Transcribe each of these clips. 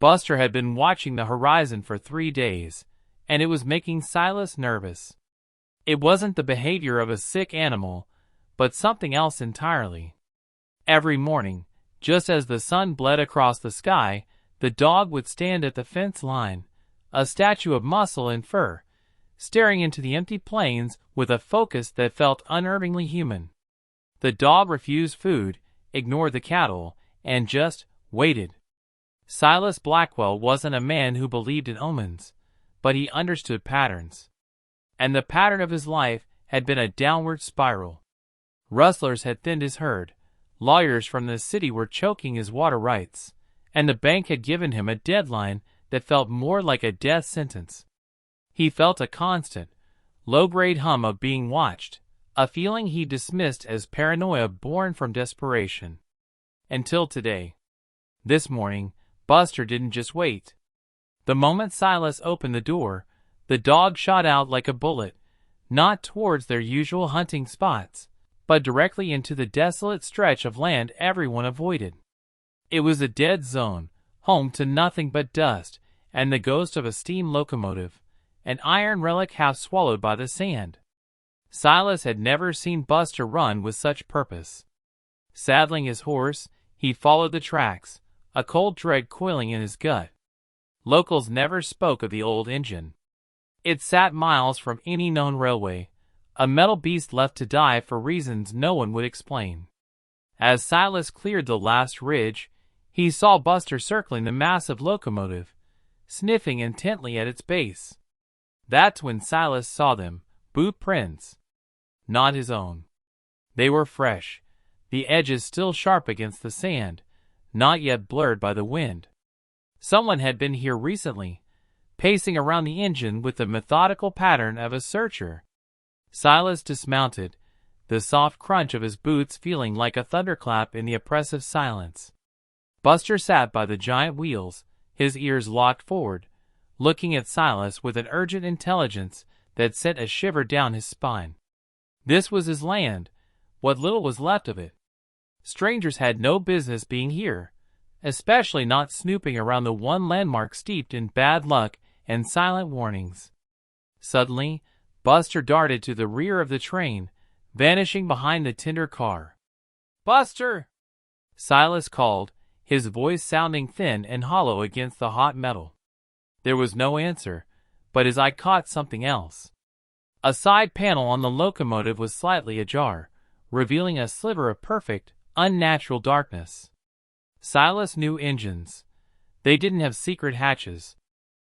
Buster had been watching the horizon for 3 days, and it was making Silas nervous. It wasn't the behavior of a sick animal, but something else entirely. Every morning, just as the sun bled across the sky, the dog would stand at the fence line, a statue of muscle and fur, staring into the empty plains with a focus that felt unnervingly human. The dog refused food, ignored the cattle, and just waited. Silas Blackwell wasn't a man who believed in omens, but he understood patterns. And the pattern of his life had been a downward spiral. Rustlers had thinned his herd, lawyers from the city were choking his water rights, and the bank had given him a deadline that felt more like a death sentence. He felt a constant, low-grade hum of being watched, a feeling he dismissed as paranoia born from desperation. Until today. This morning, Buster didn't just wait. The moment Silas opened the door, the dog shot out like a bullet, not towards their usual hunting spots, but directly into the desolate stretch of land everyone avoided. It was a dead zone, home to nothing but dust and the ghost of a steam locomotive, an iron relic half swallowed by the sand. Silas had never seen Buster run with such purpose. Saddling his horse, he followed the tracks, a cold dread coiling in his gut. Locals never spoke of the old engine. It sat miles from any known railway, a metal beast left to die for reasons no one would explain. As Silas cleared the last ridge, he saw Buster circling the massive locomotive, sniffing intently at its base. That's when Silas saw them, boot prints. Not his own. They were fresh, the edges still sharp against the sand, not yet blurred by the wind. Someone had been here recently, pacing around the engine with the methodical pattern of a searcher. Silas dismounted, the soft crunch of his boots feeling like a thunderclap in the oppressive silence. Buster sat by the giant wheels, his ears locked forward, looking at Silas with an urgent intelligence that sent a shiver down his spine. This was his land, what little was left of it. Strangers had no business being here, especially not snooping around the one landmark steeped in bad luck and silent warnings. Suddenly, Buster darted to the rear of the train, vanishing behind the tinder car. "Buster!" Silas called, his voice sounding thin and hollow against the hot metal. There was no answer, but his eye caught something else. A side panel on the locomotive was slightly ajar, revealing a sliver of perfect, unnatural darkness. Silas knew engines. They didn't have secret hatches.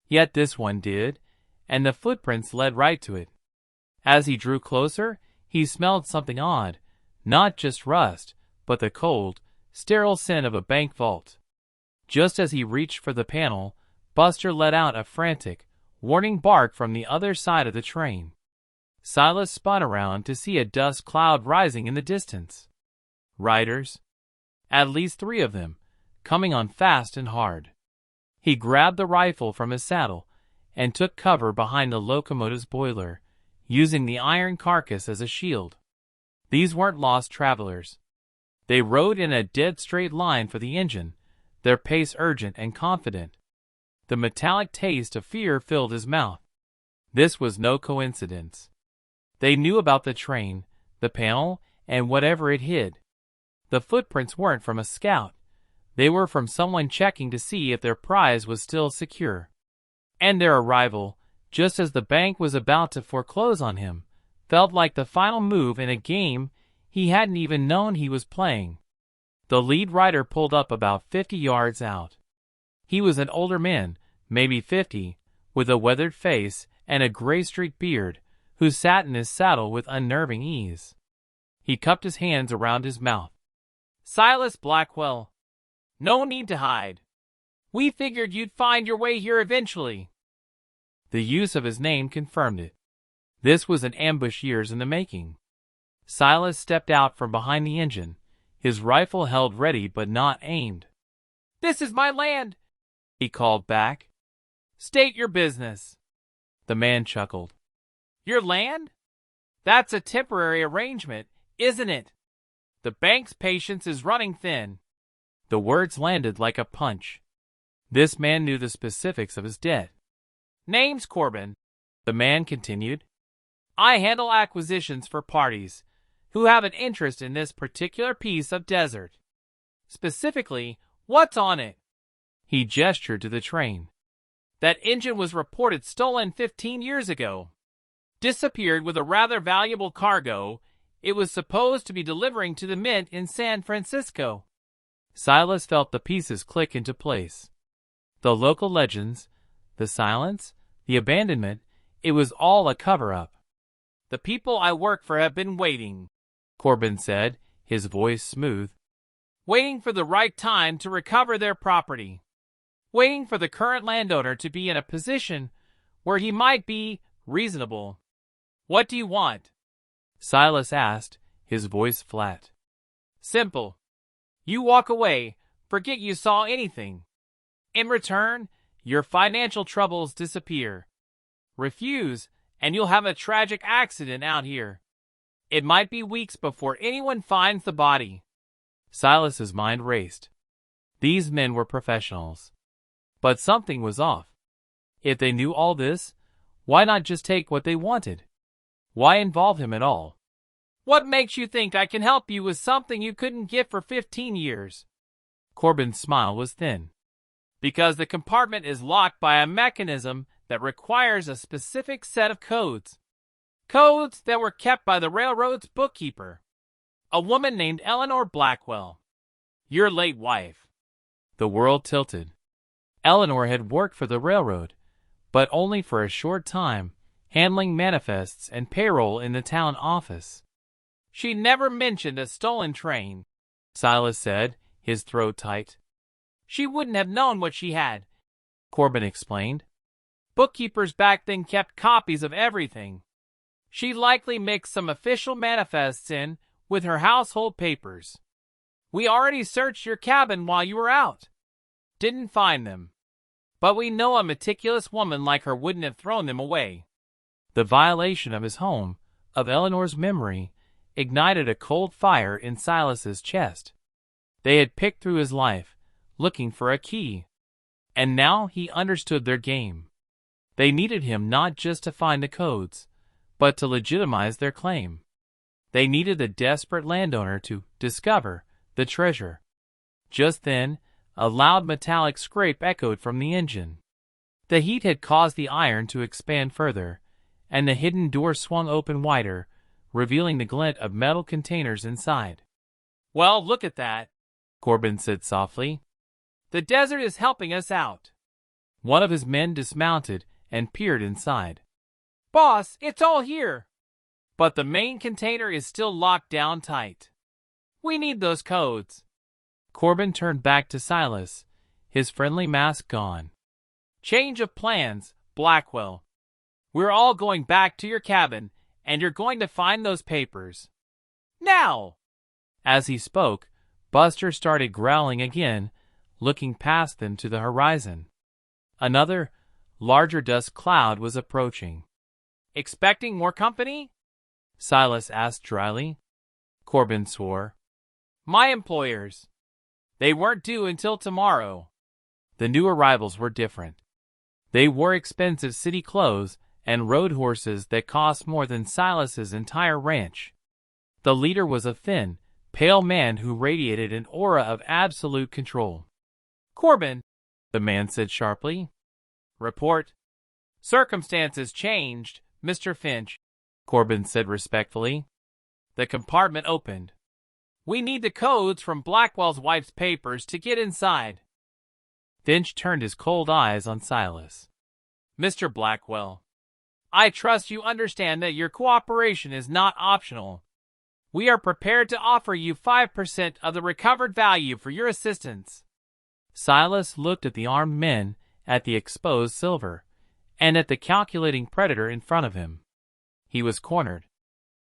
Yet this one did, and the footprints led right to it. As he drew closer, he smelled something odd, not just rust, but the cold, sterile scent of a bank vault. Just as he reached for the panel, Buster let out a frantic, warning bark from the other side of the train. Silas spun around to see a dust cloud rising in the distance. Riders. At least 3 of them, coming on fast and hard. He grabbed the rifle from his saddle and took cover behind the locomotive's boiler, using the iron carcass as a shield. These weren't lost travelers. They rode in a dead straight line for the engine, their pace urgent and confident. The metallic taste of fear filled his mouth. This was no coincidence. They knew about the train, the panel, and whatever it hid. The footprints weren't from a scout. They were from someone checking to see if their prize was still secure. And their arrival, just as the bank was about to foreclose on him, felt like the final move in a game he hadn't even known he was playing. The lead rider pulled up about 50 yards out. He was an older man, maybe 50, with a weathered face and a gray-streaked beard, who sat in his saddle with unnerving ease. He cupped his hands around his mouth. "Silas Blackwell. No need to hide. We figured you'd find your way here eventually." The use of his name confirmed it. This was an ambush years in the making. Silas stepped out from behind the engine, his rifle held ready but not aimed. "This is my land," he called back. "State your business." The man chuckled. "Your land? That's a temporary arrangement, isn't it? The bank's patience is running thin." The words landed like a punch. This man knew the specifics of his debt. "Name's Corbin," the man continued. "I handle acquisitions for parties who have an interest in this particular piece of desert. Specifically, what's on it?" He gestured to the train. "That engine was reported stolen 15 years ago. Disappeared with a rather valuable cargo it was supposed to be delivering to the mint in San Francisco." Silas felt the pieces click into place. The local legends, the silence, the abandonment, it was all a cover-up. "The people I work for have been waiting," Corbin said, his voice smooth. "Waiting for the right time to recover their property. Waiting for the current landowner to be in a position where he might be reasonable." "What do you want?" Silas asked, his voice flat. "Simple. You walk away, forget you saw anything. In return, your financial troubles disappear. Refuse, and you'll have a tragic accident out here. It might be weeks before anyone finds the body." Silas's mind raced. These men were professionals. But something was off. If they knew all this, why not just take what they wanted? Why involve him at all? "What makes you think I can help you with something you couldn't get for 15 years? Corbin's smile was thin. "Because the compartment is locked by a mechanism that requires a specific set of codes. Codes that were kept by the railroad's bookkeeper, a woman named Eleanor Blackwell. Your late wife." The world tilted. Eleanor had worked for the railroad, but only for a short time, handling manifests and payroll in the town office. "She never mentioned a stolen train," Silas said, his throat tight. "She wouldn't have known what she had," Corbin explained. "Bookkeepers back then kept copies of everything. She likely mixed some official manifests in with her household papers. We already searched your cabin while you were out. Didn't find them. But we know a meticulous woman like her wouldn't have thrown them away." The violation of his home, of Eleanor's memory, ignited a cold fire in Silas's chest. They had picked through his life, looking for a key. And now he understood their game. They needed him not just to find the codes, but to legitimize their claim. They needed the desperate landowner to discover the treasure. Just then, a loud metallic scrape echoed from the engine. The heat had caused the iron to expand further, and the hidden door swung open wider, revealing the glint of metal containers inside. "Well, look at that," Corbin said softly. "The desert is helping us out." One of his men dismounted and peered inside. "Boss, it's all here. But the main container is still locked down tight. We need those codes." Corbin turned back to Silas, his friendly mask gone. "Change of plans, Blackwell. We're all going back to your cabin, and you're going to find those papers. Now!" As he spoke, Buster started growling again, looking past them to the horizon. Another, larger dust cloud was approaching. "Expecting more company?" Silas asked dryly. Corbin swore. "My employers. They weren't due until tomorrow." The new arrivals were different. They wore expensive city clothes and rode horses that cost more than Silas's entire ranch. The leader was a thin, pale man who radiated an aura of absolute control. "Corbin," the man said sharply. "Report." "Circumstances changed, Mr. Finch," Corbin said respectfully. The compartment opened. "We need the codes from Blackwell's wife's papers to get inside." Finch turned his cold eyes on Silas. "Mr. Blackwell, I trust you understand that your cooperation is not optional. We are prepared to offer you 5% of the recovered value for your assistance." Silas looked at the armed men, at the exposed silver, and at the calculating predator in front of him. He was cornered.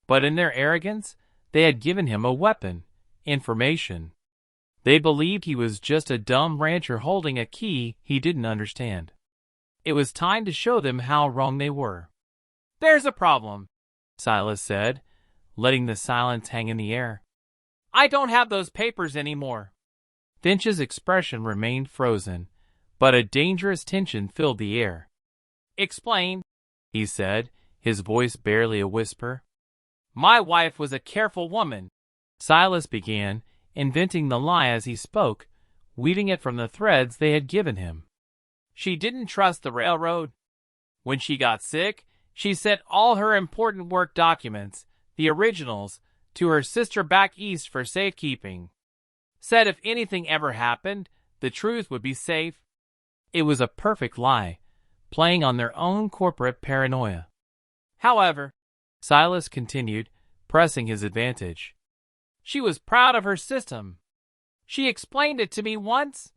But in their arrogance, they had given him a weapon, information. They believed he was just a dumb rancher holding a key he didn't understand. It was time to show them how wrong they were. "There's a problem," Silas said, letting the silence hang in the air. "I don't have those papers anymore." Finch's expression remained frozen, but a dangerous tension filled the air. "Explain," he said, his voice barely a whisper. "My wife was a careful woman," Silas began, inventing the lie as he spoke, weaving it from the threads they had given him. "She didn't trust the railroad. When she got sick, she sent all her important work documents, the originals, to her sister back east for safekeeping. Said if anything ever happened, the truth would be safe." It was a perfect lie, playing on their own corporate paranoia. "However," Silas continued, pressing his advantage, "she was proud of her system. She explained it to me once.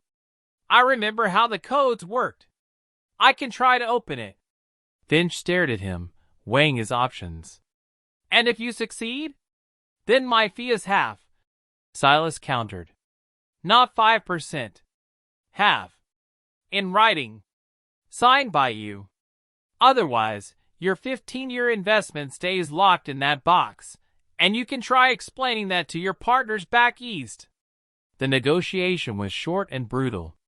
I remember how the codes worked. I can try to open it." Finch stared at him, weighing his options. "And if you succeed? Then my fee is half," Silas countered. "Not 5%. Half. In writing. Signed by you. Otherwise, your 15-year investment stays locked in that box, and you can try explaining that to your partners back east." The negotiation was short and brutal.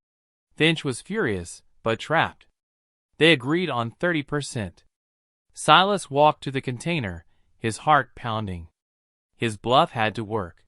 Finch was furious, but trapped. They agreed on 30%. Silas walked to the container, his heart pounding. His bluff had to work.